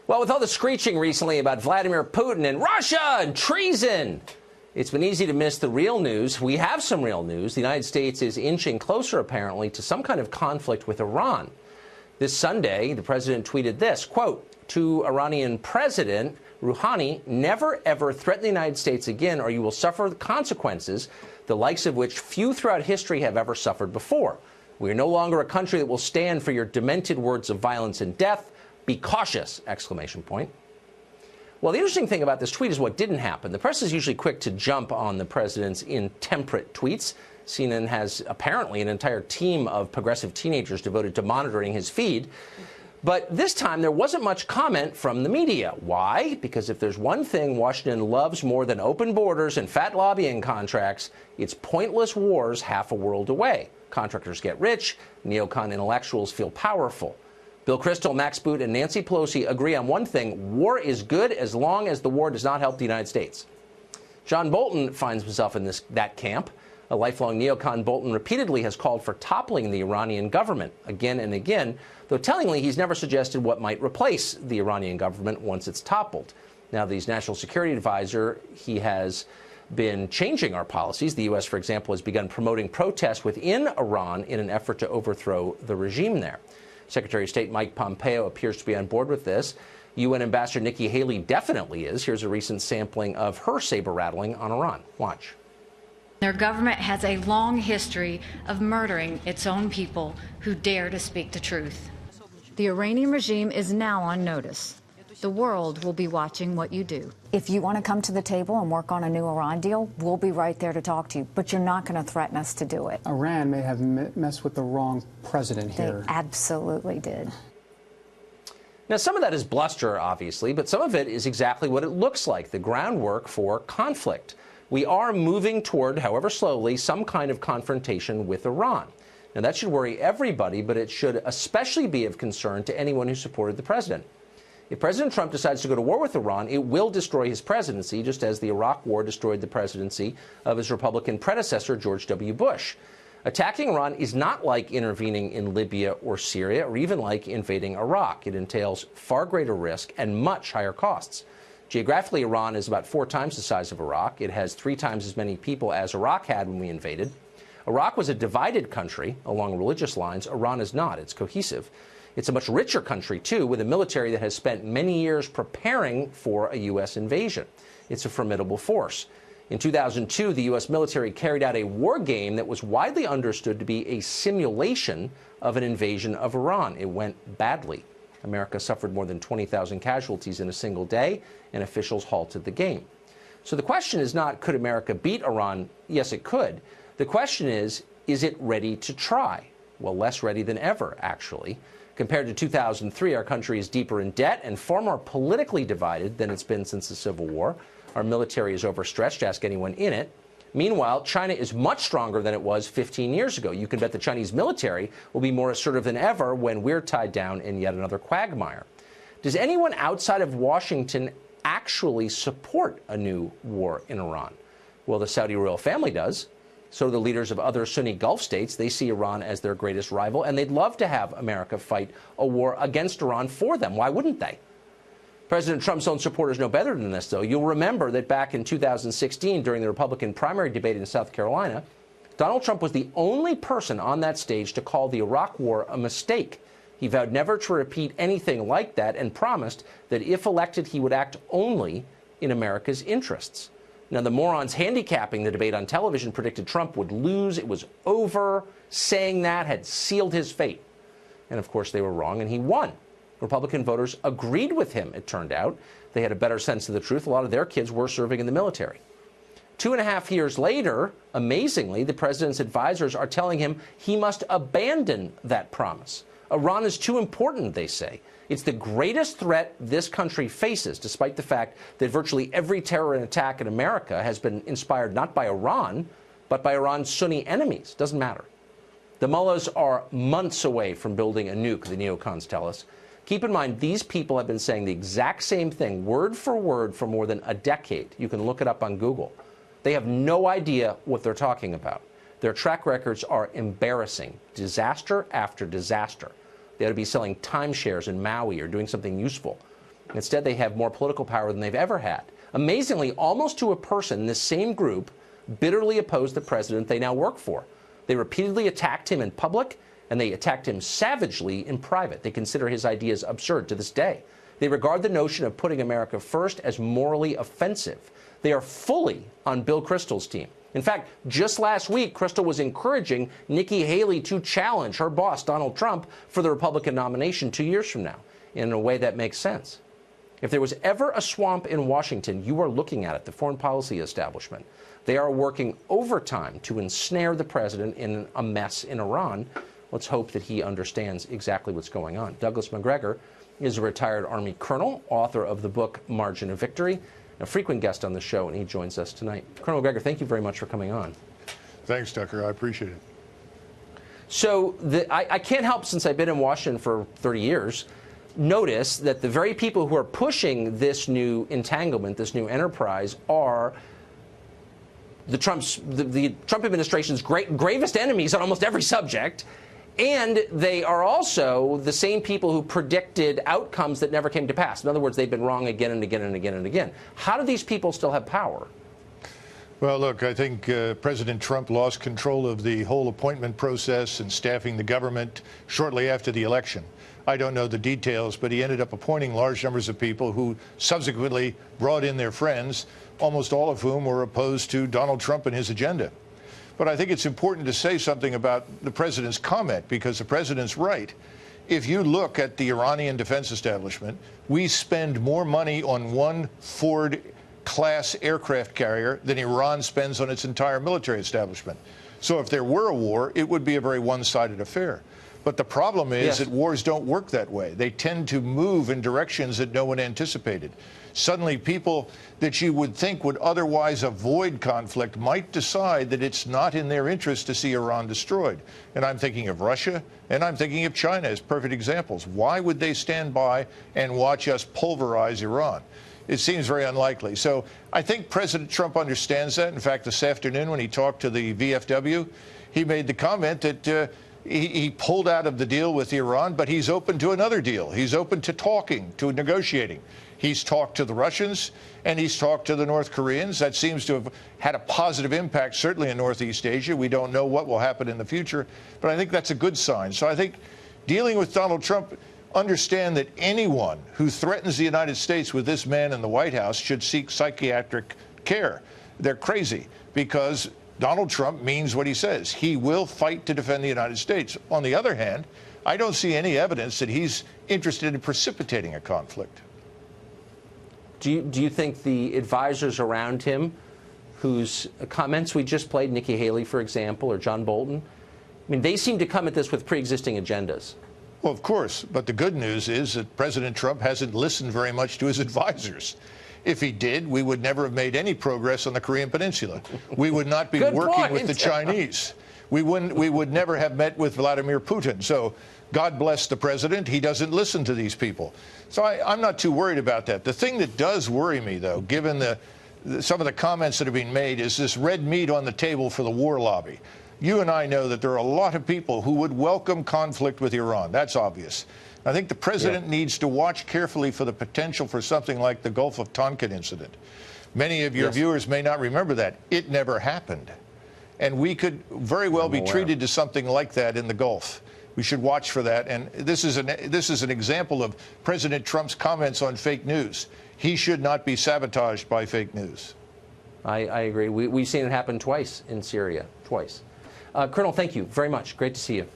Well, with all the screeching recently about Vladimir Putin and Russia and treason, it's been easy to miss the real news. We have some real news. The United States is inching closer, apparently, to some kind of conflict with Iran. This Sunday, the president tweeted this, quote, to Iranian President Rouhani, never, ever threaten the United States again, or you will suffer the consequences, the likes of which few throughout history have ever suffered before. We are no longer a country that will stand for your demented words of violence and death. Be cautious! Exclamation point. Well, the interesting thing about this tweet is what didn't happen. The press is usually quick to jump on the president's intemperate tweets. CNN has apparently an entire team of progressive teenagers devoted to monitoring his feed. But this time, there wasn't much comment from the media. Why? Because if there's one thing Washington loves more than open borders and fat lobbying contracts, it's pointless wars half a world away. Contractors get rich, neocon intellectuals feel powerful. Bill Kristol, Max Boot, and Nancy Pelosi agree on one thing: war is good as long as the war does not help the United States. John Bolton finds himself in that camp. A lifelong neocon, Bolton repeatedly has called for toppling the Iranian government again and again, though tellingly he's never suggested what might replace the Iranian government once it's toppled. Now, the national security advisor, he has been changing our policies. The U.S., for example, has begun promoting protests within Iran in an effort to overthrow the regime there. Secretary of State Mike Pompeo appears to be on board with this. UN Ambassador Nikki Haley definitely is. Here's a recent sampling of her saber-rattling on Iran. Watch. Their government has a long history of murdering its own people who dare to speak the truth. The Iranian regime is now on notice. The world will be watching what you do. If you want to come to the table and work on a new Iran deal, we'll be right there to talk to you. But you're not going to threaten us to do it. Iran may have messed with the wrong president here. They absolutely did. Now, some of that is bluster, obviously, but some of it is exactly what it looks like, the groundwork for conflict. We are moving toward, however slowly, some kind of confrontation with Iran. Now, that should worry everybody, but it should especially be of concern to anyone who supported the president. If President Trump decides to go to war with Iran, it will destroy his presidency, just as the Iraq War destroyed the presidency of his Republican predecessor, George W. Bush. Attacking Iran is not like intervening in Libya or Syria, or even like invading Iraq. It entails far greater risk and much higher costs. Geographically, Iran is about 4 times the size of Iraq. It has 3 times as many people as Iraq had when we invaded. Iraq was a divided country along religious lines. Iran is not. It's cohesive. It's a much richer country, too, with a military that has spent many years preparing for a U.S. invasion. It's a formidable force. In 2002, the U.S. military carried out a war game that was widely understood to be a simulation of an invasion of Iran. It went badly. America suffered more than 20,000 casualties in a single day, and officials halted the game. So the question is not, could America beat Iran? Yes, it could. The question is it ready to try? Well, less ready than ever, actually. Compared to 2003, our country is deeper in debt and far more politically divided than it's been since the Civil War. Our military is overstretched, ask anyone in it. Meanwhile, China is much stronger than it was 15 years ago. You can bet the Chinese military will be more assertive than ever when we're tied down in yet another quagmire. Does anyone outside of Washington actually support a new war in Iran? Well, the Saudi royal family does. So do the leaders of other Sunni Gulf states. They see Iran as their greatest rival, and they'd love to have America fight a war against Iran for them. Why wouldn't they? President Trump's own supporters know better than this, though. You'll remember that back in 2016, during the Republican primary debate in South Carolina, Donald Trump was the only person on that stage to call the Iraq War a mistake. He vowed never to repeat anything like that and promised that if elected, he would act only in America's interests. Now, the morons handicapping the debate on television predicted Trump would lose. It was over. Saying that had sealed his fate. And, of course, they were wrong, and he won. Republican voters agreed with him, it turned out. They had a better sense of the truth. A lot of their kids were serving in the military. 2.5 years later, amazingly, the president's advisors are telling him he must abandon that promise. Iran is too important, they say. It's the greatest threat this country faces, despite the fact that virtually every terror attack in America has been inspired not by Iran, but by Iran's Sunni enemies. Doesn't matter. The mullahs are months away from building a nuke, the neocons tell us. Keep in mind, these people have been saying the exact same thing, word for word, for more than a decade. You can look it up on Google. They have no idea what they're talking about. Their track records are embarrassing, disaster after disaster. They ought to be selling timeshares in Maui or doing something useful. Instead, they have more political power than they've ever had. Amazingly, almost to a person, this same group bitterly opposed the president they now work for. They repeatedly attacked him in public, and they attacked him savagely in private. They consider his ideas absurd to this day. They regard the notion of putting America first as morally offensive. They are fully on Bill Kristol's team. In fact, just last week, Kristol was encouraging Nikki Haley to challenge her boss, Donald Trump, for the Republican nomination 2 years from now, in a way that makes sense. If there was ever a swamp in Washington, you are looking at it, the foreign policy establishment. They are working overtime to ensnare the president in a mess in Iran. Let's hope that he understands exactly what's going on. Douglas Macgregor is a retired Army colonel, author of the book Margin of Victory, a frequent guest on the show, and he joins us tonight. Colonel Macgregor, thank you very much for coming on. Thanks, Tucker. I appreciate it. So I can't help, since I've been in Washington for 30 years, notice that the very people who are pushing this new entanglement, this new enterprise, are the Trump administration's gravest enemies on almost every subject. And they are also the same people who predicted outcomes that never came to pass. In other words, they've been wrong again and again and again and again. How do these people still have power? Well, look, I think President Trump lost control of the whole appointment process and staffing the government shortly after the election. I don't know the details, but he ended up appointing large numbers of people who subsequently brought in their friends, almost all of whom were opposed to Donald Trump and his agenda. But I think it's important to say something about the president's comment, because the president's right. If you look at the Iranian defense establishment, we spend more money on one Ford-class aircraft carrier than Iran spends on its entire military establishment. So if there were a war, it would be a very one-sided affair. But the problem is that wars don't work that way. They tend to move in directions that no one anticipated. Suddenly, people that you would think would otherwise avoid conflict might decide that it's not in their interest to see Iran destroyed. And I'm thinking of Russia, and I'm thinking of China as perfect examples. Why would they stand by and watch us pulverize Iran? It seems very unlikely. So I think President Trump understands that. In fact, this afternoon when he talked to the VFW, he made the comment that he pulled out of the deal with Iran, but he's open to another deal. He's open to talking, to negotiating. He's talked to the Russians, and he's talked to the North Koreans. That seems to have had a positive impact, certainly in Northeast Asia. We don't know what will happen in the future, but I think that's a good sign. So I think dealing with Donald Trump, understand that anyone who threatens the United States with this man in the White House should seek psychiatric care. They're crazy, because Donald Trump means what he says. He will fight to defend the United States. On the other hand, I don't see any evidence that he's interested in precipitating a conflict. Do you think the advisors around him, whose comments we just played, Nikki Haley, for example, or John Bolton, I mean, they seem to come at this with pre-existing agendas? Well, of course. But the good news is that President Trump hasn't listened very much to his advisors. If he did, we would never have made any progress on the Korean Peninsula. We would not be working with the Chinese. We would never have met with Vladimir Putin. So God bless the president. He doesn't listen to these people. So I'm not too worried about that. The thing that does worry me, though, given some of the comments that have been made, is this red meat on the table for the war lobby. You and I know that there are a lot of people who would welcome conflict with Iran. That's obvious. I think the president needs to watch carefully for the potential for something like the Gulf of Tonkin incident. Many of your viewers may not remember that. It never happened. And we could very well be treated to something like that in the Gulf. We should watch for that. And this is an example of President Trump's comments on fake news. He should not be sabotaged by fake news. I agree. We've seen it happen twice in Syria, twice. Colonel, thank you very much. Great to see you.